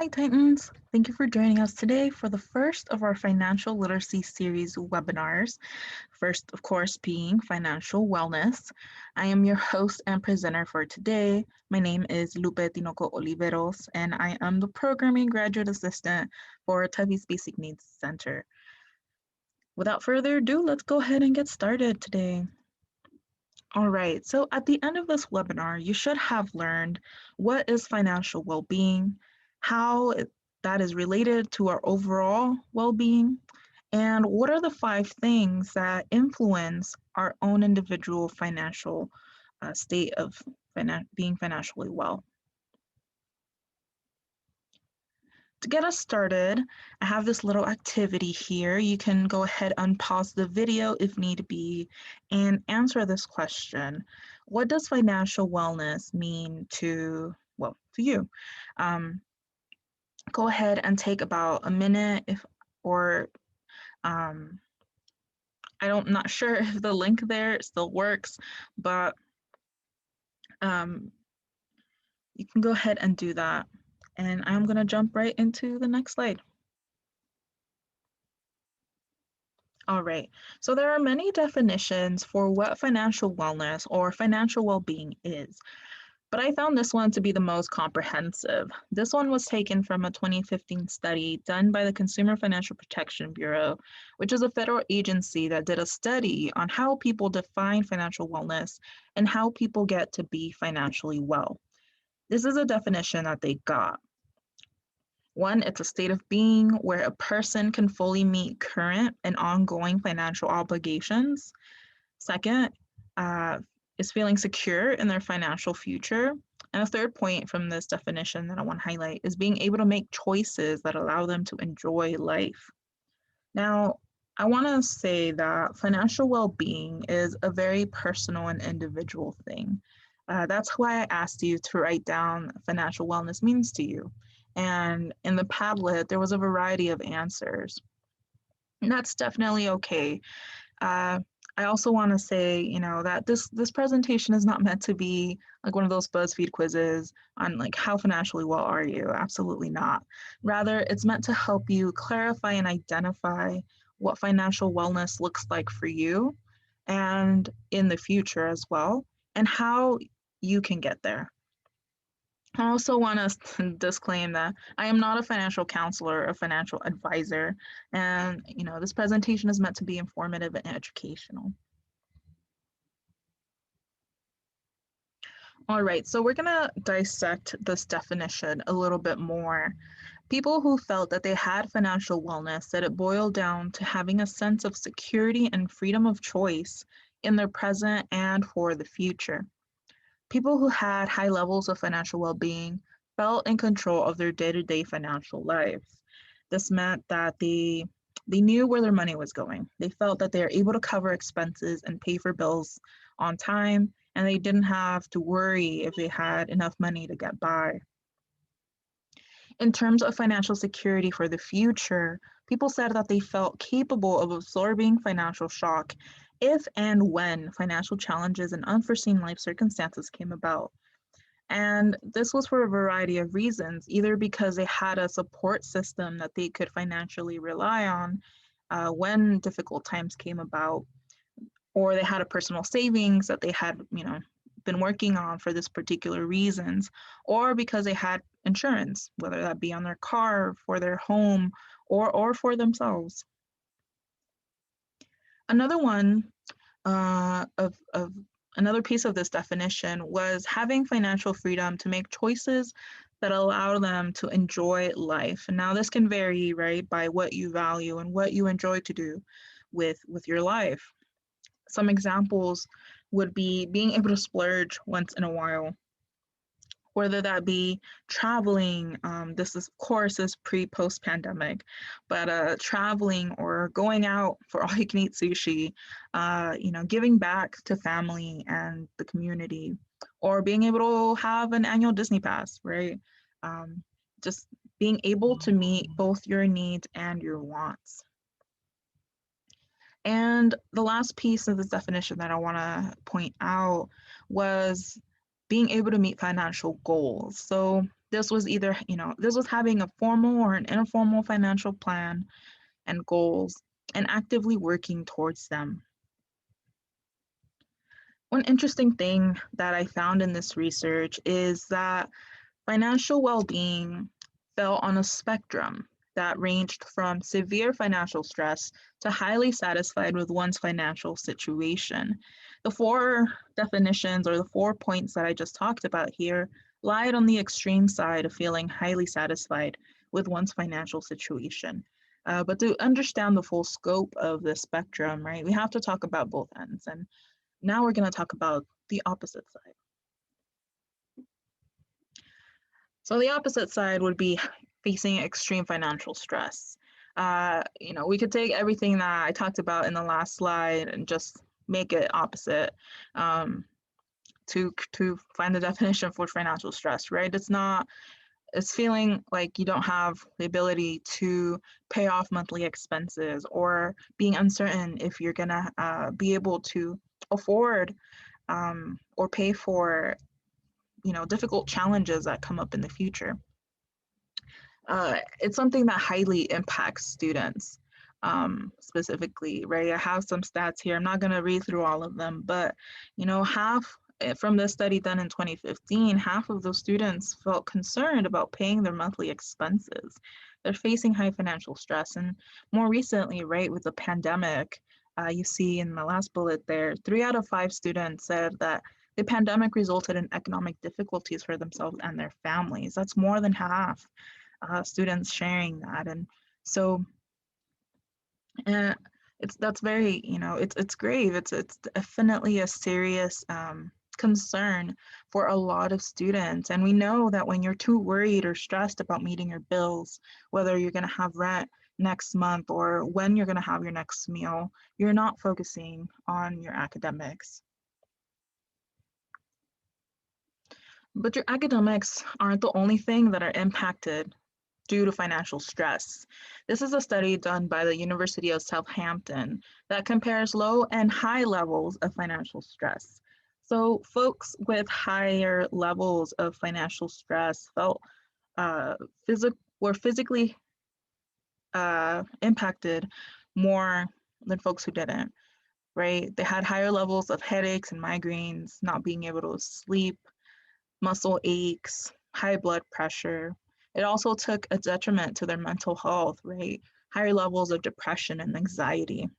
Hi, Titans. Thank you for joining us today for the first of our financial literacy series webinars. First, of course, being financial wellness. I am your host and presenter for today. My name is Lupe Tinoco Oliveros, and I am the programming graduate assistant for Tavi's Basic Needs Center. Without further ado, let's go ahead and get started today. All right, so at the end of this webinar, you should have learned what is financial well-being, how that is related to our overall well-being, and what are the 5 things that influence our own individual financial state of being financially well. To get us started, I have this little activity here. You can go ahead and pause the video if need be and answer this question. What does financial wellness mean to you? Um, Go ahead and take about a minute or um, I'm not sure if the link there still works, but um, you can go ahead and do that. And I'm gonna jump right into the next slide. All right, so there are many definitions for what financial wellness or financial well-being is, but I found this one to be the most comprehensive. This one was taken from a 2015 study done by the Consumer Financial Protection Bureau, which is a federal agency that did a study on how people define financial wellness and how people get to be financially well. This is a definition that they got. One, it's a state of being where a person can fully meet current and ongoing financial obligations. Second, uh, is feeling secure in their financial future. And a third point from this definition that I want to highlight is being able to make choices that allow them to enjoy life. Now, I want to say that financial well being is a very personal and individual thing. That's why I asked you to write down financial wellness means to you. And in the Padlet, there was a variety of answers. And that's definitely okay. Uh, I also want to say, that this presentation is not meant to be like one of those BuzzFeed quizzes on like how financially well are you? Absolutely not. Rather, it's meant to help you clarify and identify what financial wellness looks like for you and in the future as well, and how you can get there. I also want to disclaim that I am not a financial counselor or financial advisor, and this presentation is meant to be informative and educational. All right, so we're gonna dissect this definition a little bit more. People who felt that they had financial wellness said it boiled down to having a sense of security and freedom of choice in their present and for the future. People who had high levels of financial well-being felt in control of their day-to-day financial lives. This meant that they knew where their money was going. They felt that they were able to cover expenses and pay for bills on time, and they didn't have to worry if they had enough money to get by. In terms of financial security for the future, people said that they felt capable of absorbing financial shock if and when financial challenges and unforeseen life circumstances came about. And this was for a variety of reasons, either because they had a support system that they could financially rely on when difficult times came about, or they had a personal savings that they had, been working on for this particular reasons, or because they had insurance, whether that be on their car, for their home, or for themselves. Another one of another piece of this definition was having financial freedom to make choices that allow them to enjoy life. And now this can vary, right, by what you value and what you enjoy to do with your life. Some examples would be being able to splurge once in a while, whether that be traveling. This is, of course, is pre-post pandemic, but traveling or going out for all you can eat sushi, giving back to family and the community, or being able to have an annual Disney pass, right? Um, just being able to meet both your needs and your wants. And the last piece of this definition that I want to point out was being able to meet financial goals. So this was either, this was having a formal or an informal financial plan and goals and actively working towards them. One interesting thing that I found in this research is that financial well-being fell on a spectrum that ranged from severe financial stress to highly satisfied with one's financial situation. The four definitions or the 4 points that I just talked about here lied on the extreme side of feeling highly satisfied with one's financial situation. But to understand the full scope of the spectrum, right, we have to talk about both ends. And now we're going to talk about the opposite side. So the opposite side would be facing extreme financial stress. We could take everything that I talked about in the last slide and just make it opposite to find the definition for financial stress, right? It's feeling like you don't have the ability to pay off monthly expenses or being uncertain if you're gonna be able to afford or pay for difficult challenges that come up in the future. It's something that highly impacts students specifically, right? I have some stats here. I'm not going to read through all of them, but half from the study done in 2015, half of those students felt concerned about paying their monthly expenses. They're facing high financial stress. And more recently, right, with the pandemic, you see in the last bullet there, 3 out of 5 students said that the pandemic resulted in economic difficulties for themselves and their families. That's more than half students sharing that. And so that's very, it's grave. It's definitely a serious concern for a lot of students. And we know that when you're too worried or stressed about meeting your bills, whether you're going to have rent next month or when you're going to have your next meal, you're not focusing on your academics. But your academics aren't the only thing that are impacted due to financial stress. This is a study done by the University of Southampton that compares low and high levels of financial stress. So folks with higher levels of financial stress felt were physically impacted more than folks who didn't, right? They had higher levels of headaches and migraines, not being able to sleep, muscle aches, high blood pressure. It also took a detriment to their mental health, right? Higher levels of depression and anxiety.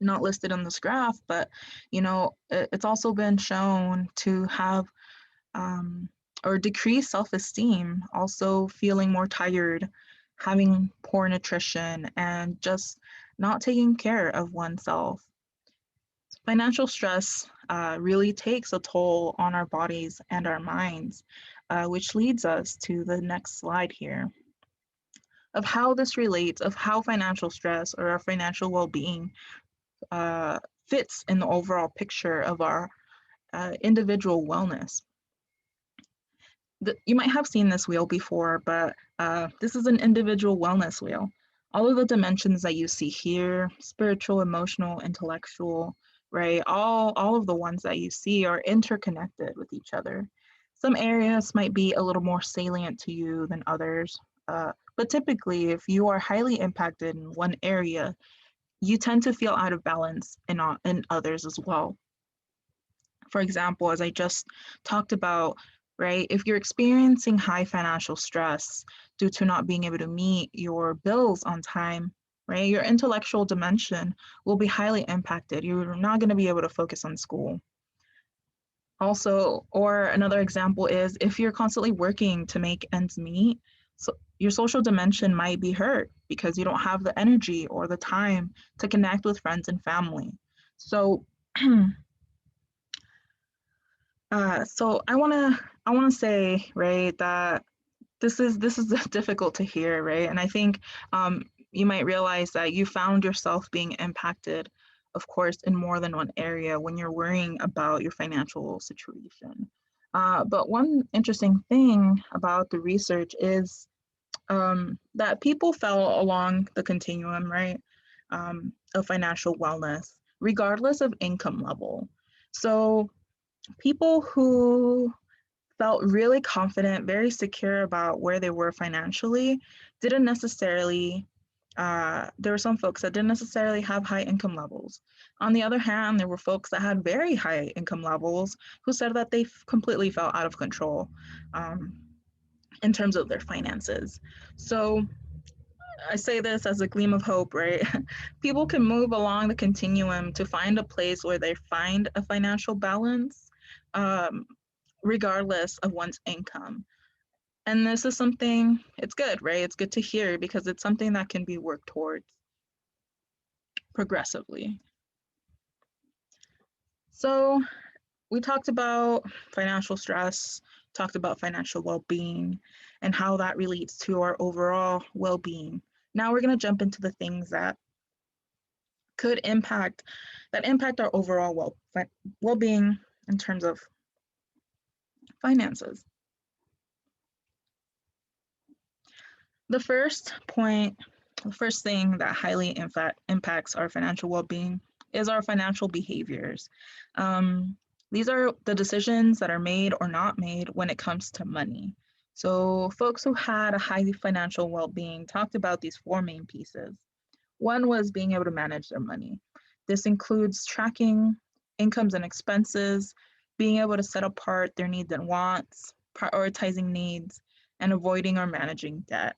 Not listed on this graph, but it's also been shown to have or decrease self-esteem, also feeling more tired, having poor nutrition, and just not taking care of oneself. Financial stress really takes a toll on our bodies and our minds, which leads us to the next slide here of how this relates, of how financial stress or our financial well-being fits in the overall picture of our individual wellness. You might have seen this wheel before, but this is an individual wellness wheel. All of the dimensions that you see here, spiritual, emotional, intellectual, right? All of the ones that you see are interconnected with each other. Some areas might be a little more salient to you than others, but typically if you are highly impacted in one area, you tend to feel out of balance in others as well. For example, as I just talked about, right, if you're experiencing high financial stress due to not being able to meet your bills on time, right, your intellectual dimension will be highly impacted. You're not going to be able to focus on school. Also, or another example is if you're constantly working to make ends meet, so your social dimension might be hurt because you don't have the energy or the time to connect with friends and family. So so I wanna say, right, that this is difficult to hear, right? And I think you might realize that you found yourself being impacted, of course, in more than one area when you're worrying about your financial situation. But one interesting thing about the research is that people fell along the continuum, right, of financial wellness, regardless of income level. So People who felt really confident, very secure about where they were financially, didn't necessarily, there were some folks that didn't necessarily have high income levels. On the other hand, there were folks that had very high income levels who said that they completely felt out of control um, in terms of their finances. So I say this as a gleam of hope, right? People can move along the continuum to find a place where they find a financial balance, um, regardless of one's income. And this is something, it's good, right? It's good to hear because it's something that can be worked towards progressively. So we talked about financial stress, talked about financial well-being, and how that relates to our overall well-being. Now we're going to jump into the things that could impact our overall well-being in terms of finances. The first point, the first thing that highly impacts our financial well-being is our financial behaviors. Um, these are the decisions that are made or not made when it comes to money. So folks who had a high financial well-being talked about these four main pieces. One was being able to manage their money. This includes tracking incomes and expenses, being able to set apart their needs and wants, prioritizing needs, and avoiding or managing debt.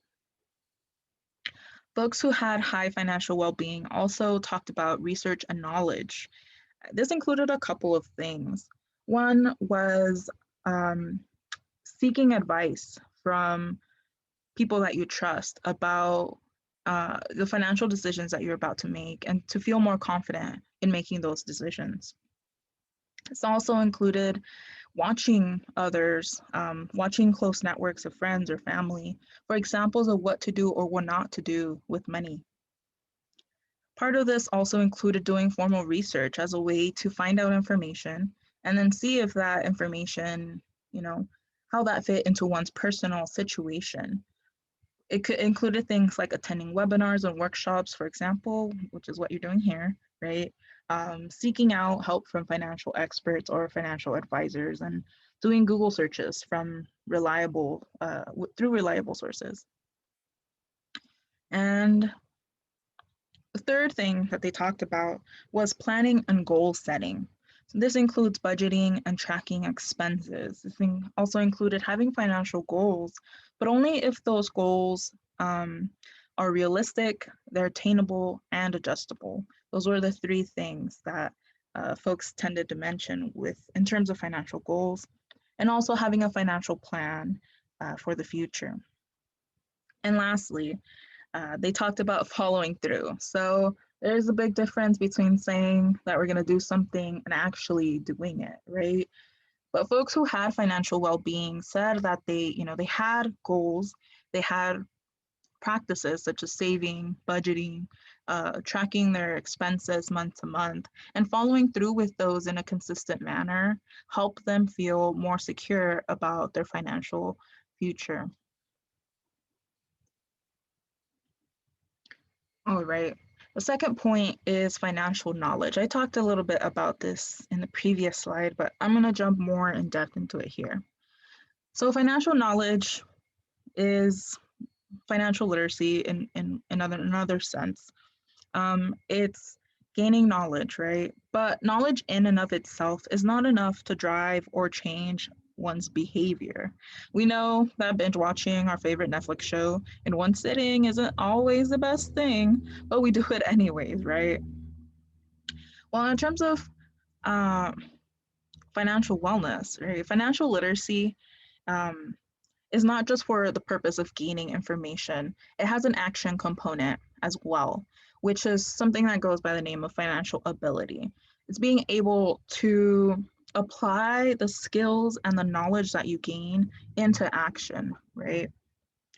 Folks who had high financial well-being also talked about research and knowledge. This included a couple of things. One was seeking advice from people that you trust about the financial decisions that you're about to make and to feel more confident in making those decisions. It's also included watching others, watching close networks of friends or family for examples of what to do or what not to do with money. Part of this also included doing formal research as a way to find out information and then see if that information, you know, how that fit into one's personal situation. It could included things like attending webinars and workshops, for example, which is what you're doing here, right? Seeking out help from financial experts or financial advisors and doing Google searches from through reliable sources. And the third thing that they talked about was planning and goal setting. So this includes budgeting and tracking expenses. This thing also included having financial goals, but only if those goals are realistic, they're attainable, and adjustable. Those were the three things that folks tended to mention in terms of financial goals, and also having a financial plan for the future. And lastly, they talked about following through. So there's a big difference between saying that we're going to do something and actually doing it, right? But folks who had financial well-being said that they had goals, they had practices such as saving, budgeting, tracking their expenses month to month, and following through with those in a consistent manner help them feel more secure about their financial future. All right. The second point is financial knowledge. I talked a little bit about this in the previous slide, but I'm going to jump more in depth into it here. So financial knowledge is financial literacy in another sense. It's gaining knowledge, right? But knowledge in and of itself is not enough to drive or change one's behavior. We know that binge watching our favorite Netflix show in one sitting isn't always the best thing, but we do it anyways, right? Well, in terms of uh, financial wellness, right? Financial literacy um, is not just for the purpose of gaining information, it has an action component as well, which is something that goes by the name of financial ability. It's being able to apply the skills and the knowledge that you gain into action, right?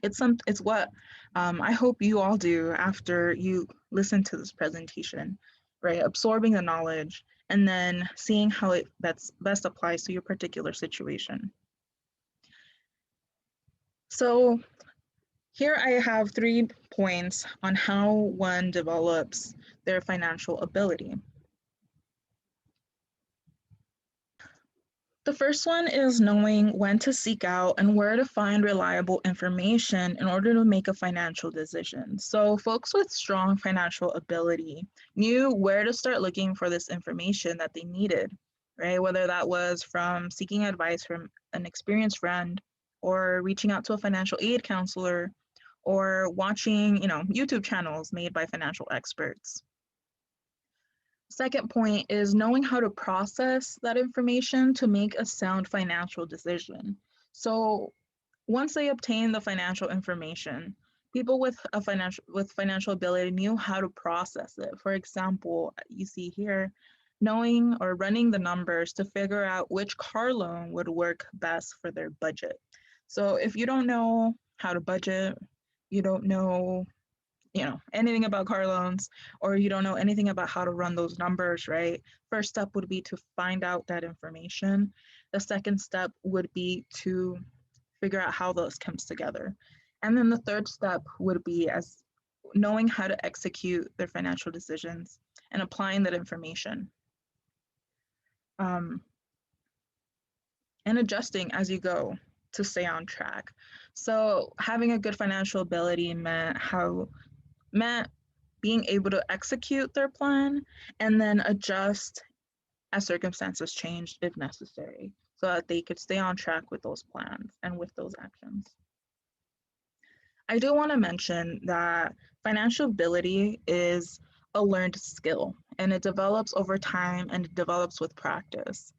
It's what I hope you all do after you listen to this presentation, right? Absorbing the knowledge and then seeing how it best applies to your particular situation. So here I have 3 points on how one develops their financial ability. The first one is knowing when to seek out and where to find reliable information in order to make a financial decision. So, folks with strong financial ability knew where to start looking for this information that they needed, right? Whether that was from seeking advice from an experienced friend or reaching out to a financial aid counselor or watching, YouTube channels made by financial experts. Second point is knowing how to process that information to make a sound financial decision. So once they obtain the financial information, people with financial ability knew how to process it. For example, you see here, knowing or running the numbers to figure out which car loan would work best for their budget. So if you don't know how to budget, you don't know anything about car loans, or you don't know anything about how to run those numbers, right? First step would be to find out that information. The second step would be to figure out how those comes together. And then the third step would be as knowing how to execute their financial decisions and applying that information. Um, and adjusting as you go to stay on track. So having a good financial ability meant being able to execute their plan and then adjust as circumstances changed if necessary so that they could stay on track with those plans and with those actions. I do want to mention that financial ability is a learned skill and it develops over time and it develops with practice.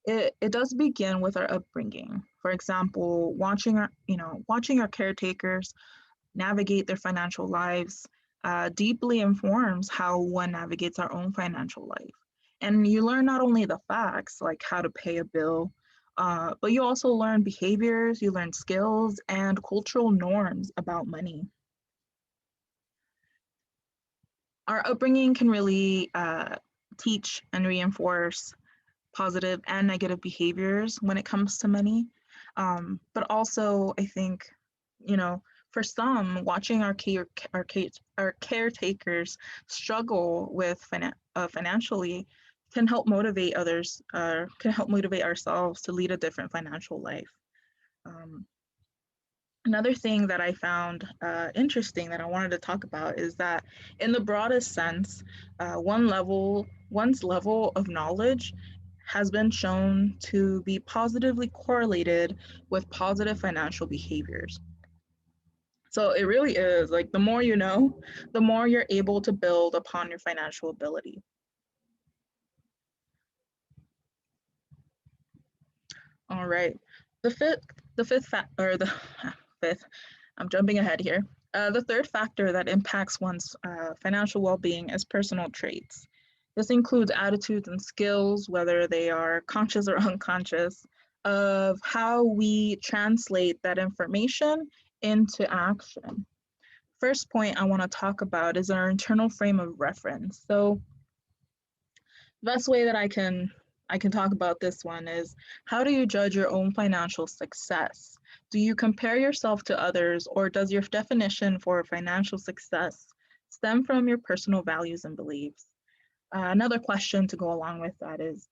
It does begin with our upbringing. For example, watching our caretakers navigate their financial lives deeply informs how one navigates our own financial life. And you learn not only the facts, like how to pay a bill, but you also learn behaviors, you learn skills and cultural norms about money. Our upbringing can really teach and reinforce positive and negative behaviors when it comes to money. But also, I think, for some, watching our caretakers struggle with financially can help motivate others, can help motivate ourselves to lead a different financial life. Um, Another thing that I found interesting that I wanted to talk about is that, in the broadest sense, one's level of knowledge has been shown to be positively correlated with positive financial behaviors. So it really is like the more you know, the more you're able to build upon your financial ability. All right. The fifth, the fifth, I'm jumping ahead here. The third factor that impacts one's financial well-being is personal traits. This includes attitudes and skills, whether they are conscious or unconscious, of how we translate that information into action. First point I want to talk about is our internal frame of reference. So the best way that I can talk about this one is, how do you judge your own financial success? Do you compare yourself to others, or does your definition for financial success stem from your personal values and beliefs? Another question to go along with that is,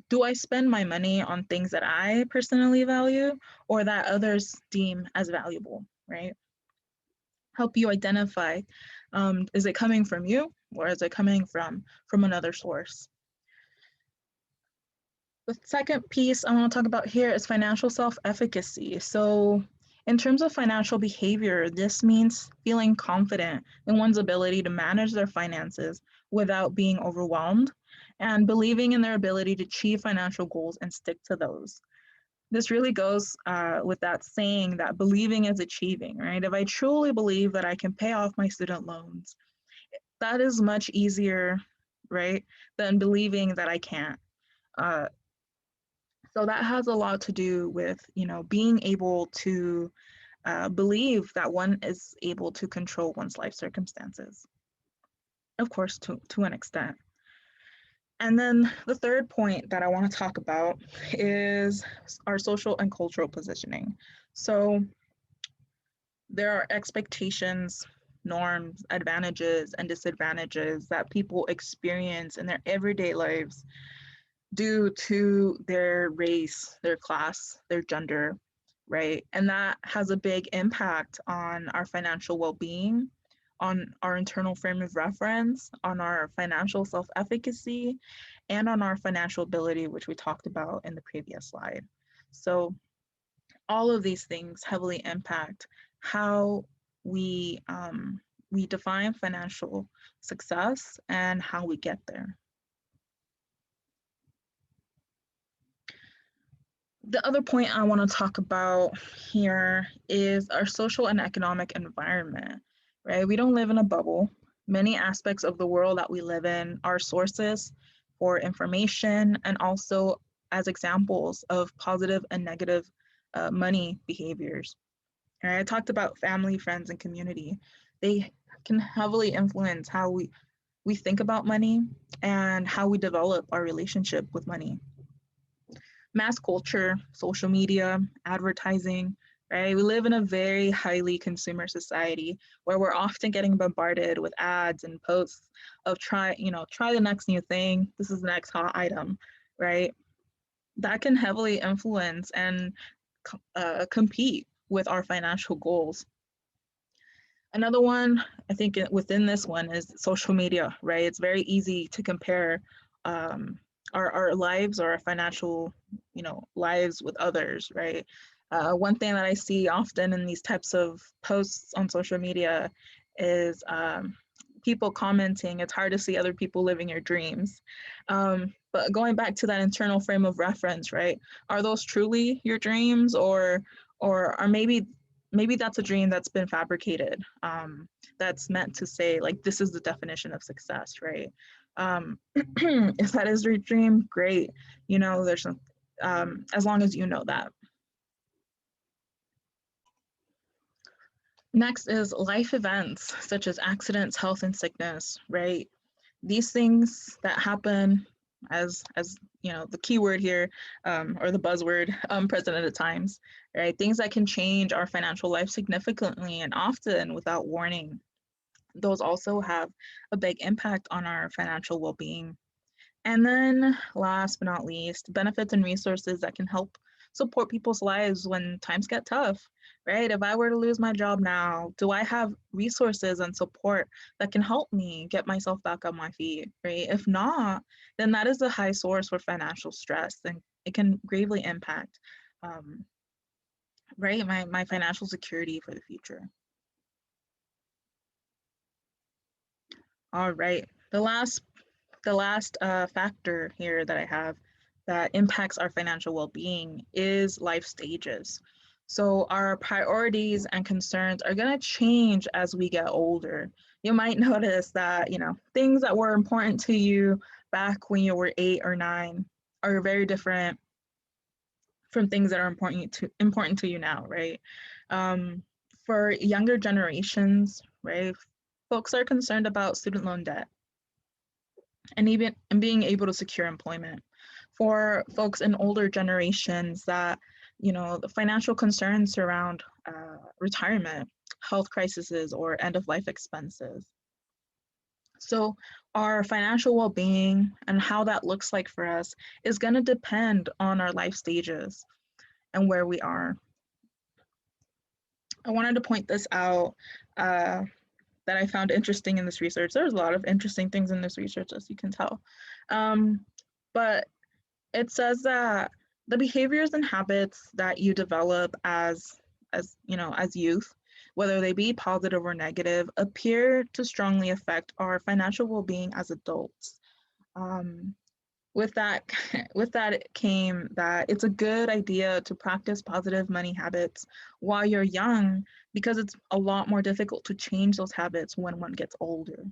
do I spend my money on things that I personally value or that others deem as valuable, right? Help you identify, is it coming from you or is it coming from another source? The second piece I want to talk about here is financial self-efficacy. So in terms of financial behavior, this means feeling confident in one's ability to manage their finances without being overwhelmed and believing in their ability to achieve financial goals and stick to those. This really goes with that saying that believing is achieving, right? If I truly believe that I can pay off my student loans, that is much easier, right, than believing that I can't. Uh, so that has a lot to do with, being able to believe that one is able to control one's life circumstances, of course, to an extent. And then the third point that I want to talk about is our social and cultural positioning. So there are expectations, norms, advantages, and disadvantages that people experience in their everyday lives due to their race, their class, their gender, right? And that has a big impact on our financial well-being, on our internal frame of reference, on our financial self-efficacy, and on our financial ability, which we talked about in the previous slide. So all of these things heavily impact how we we define financial success and how we get there. The other point I want to talk about here is our social and economic environment, right? We don't live in a bubble. Many aspects of the world that we live in are sources for information and also as examples of positive and negative money behaviors. Right? I talked about family, friends, and community. They can heavily influence how we think about money and how we develop our relationship with money. Mass culture, social media, advertising, right? We live in a very highly consumer society where we're often getting bombarded with ads and posts of try the next new thing. This is the next hot item, right? That can heavily influence and compete with our financial goals. Another one, I think within this one is social media, right? It's very easy to compare our lives or our financial, lives with others, right? One thing that I see often in these types of posts on social media is people commenting, it's hard to see other people living your dreams. But going back to that internal frame of reference, right? Are those truly your dreams or are maybe that's a dream that's been fabricated, that's meant to say like this is the definition of success, right? If that is your dream, great. There's some, as long as you know that. Next is life events such as accidents, health, and sickness, right? These things that happen as the keyword here, or the buzzword, unprecedented times, right? Things that can change our financial life significantly and often without warning. Those also have a big impact on our financial well-being. And then last but not least, benefits and resources that can help support people's lives when times get tough, right? If I were to lose my job now, do I have resources and support that can help me get myself back on my feet, right? If not, then that is a high source for financial stress and it can gravely impact, right, my financial security for the future. All right, the last factor here that I have that impacts our financial well-being is life stages. So our priorities and concerns are going to change as we get older. You might notice that, things that were important to you back when you were 8 or 9 are very different from things that are important to you now, right? For younger generations, right, folks are concerned about student loan debt and being able to secure employment. For folks in older generations, that the financial concerns surround retirement, health crises, or end of life expenses. So our financial well-being and how that looks like for us is going to depend on our life stages and where we are. I wanted to point this out, that I found interesting in this research. There's a lot of interesting things in this research, as you can tell. But it says that the behaviors and habits that you develop as youth, whether they be positive or negative, appear to strongly affect our financial well-being as adults. With that it came that it's a good idea to practice positive money habits while you're young, because it's a lot more difficult to change those habits when one gets older.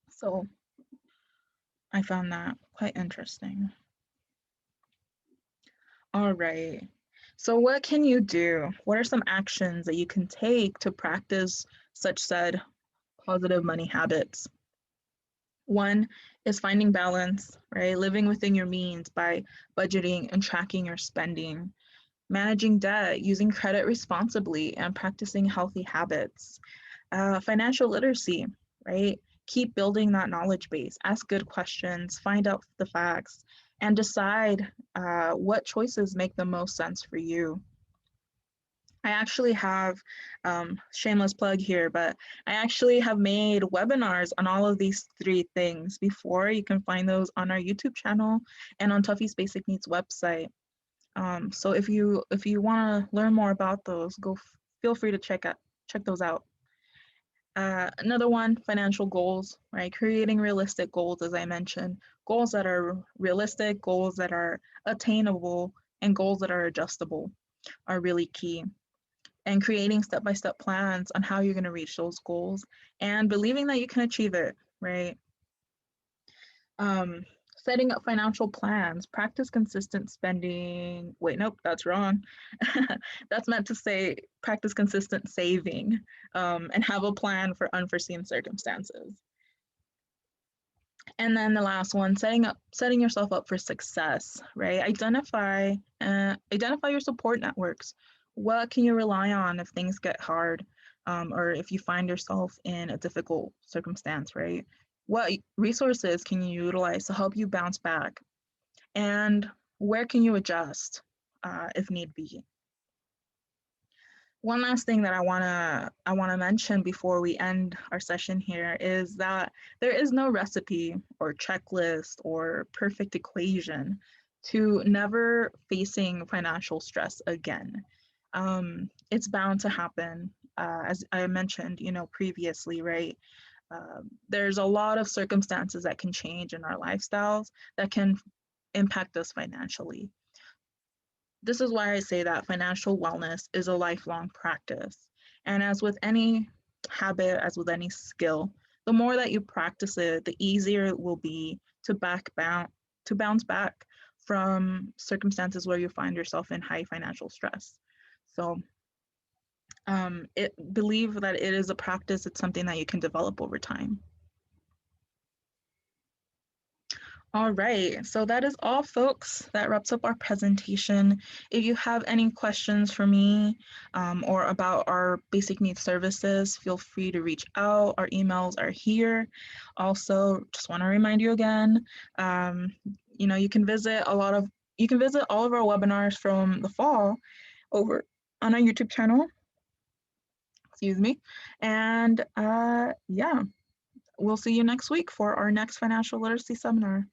So I found that quite interesting. All right. So what can you do? What are some actions that you can take to practice such said positive money habits? One is finding balance, right? Living within your means by budgeting and tracking your spending, managing debt, using credit responsibly, and practicing healthy habits. Financial literacy, right? keep building that knowledge base, ask good questions, find out the facts, and decide what choices make the most sense for you. I actually have, shameless plug here, but I actually have made webinars on all of these three things before. You can find those on our YouTube channel and on Tuffy's Basic Needs website. So if you want to learn more about those, feel free to check those out. Another one, financial goals, right? Creating realistic goals, as I mentioned, goals that are realistic, goals that are attainable, and goals that are adjustable are really key. And creating step-by-step plans on how you're going to reach those goals and believing that you can achieve it, right? Setting up financial plans, practice consistent spending. Wait, nope, that's wrong. That's meant to say practice consistent saving, and have a plan for unforeseen circumstances. And then the last one, setting yourself up for success, right? Identify your support networks. What can you rely on if things get hard, or if you find yourself in a difficult circumstance, right? What resources can you utilize to help you bounce back? And where can you adjust if need be? One last thing that I wanna mention before we end our session here is that there is no recipe or checklist or perfect equation to never facing financial stress again. It's bound to happen, as I mentioned, previously, right? There's a lot of circumstances that can change in our lifestyles that can impact us financially. This is why I say that financial wellness is a lifelong practice. And as with any habit, as with any skill, the more that you practice it, the easier it will be to bounce back from circumstances where you find yourself in high financial stress. So believe that it is a practice, it's something that you can develop over time. All right, so that is all, folks. That wraps up our presentation. If you have any questions for me or about our basic needs services, feel free to reach out. Our emails are here. Also, just want to remind you again, you can visit all of our webinars from the fall over on our YouTube channel. Excuse me. And yeah, we'll see you next week for our next financial literacy seminar.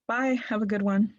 Bye. Have a good one.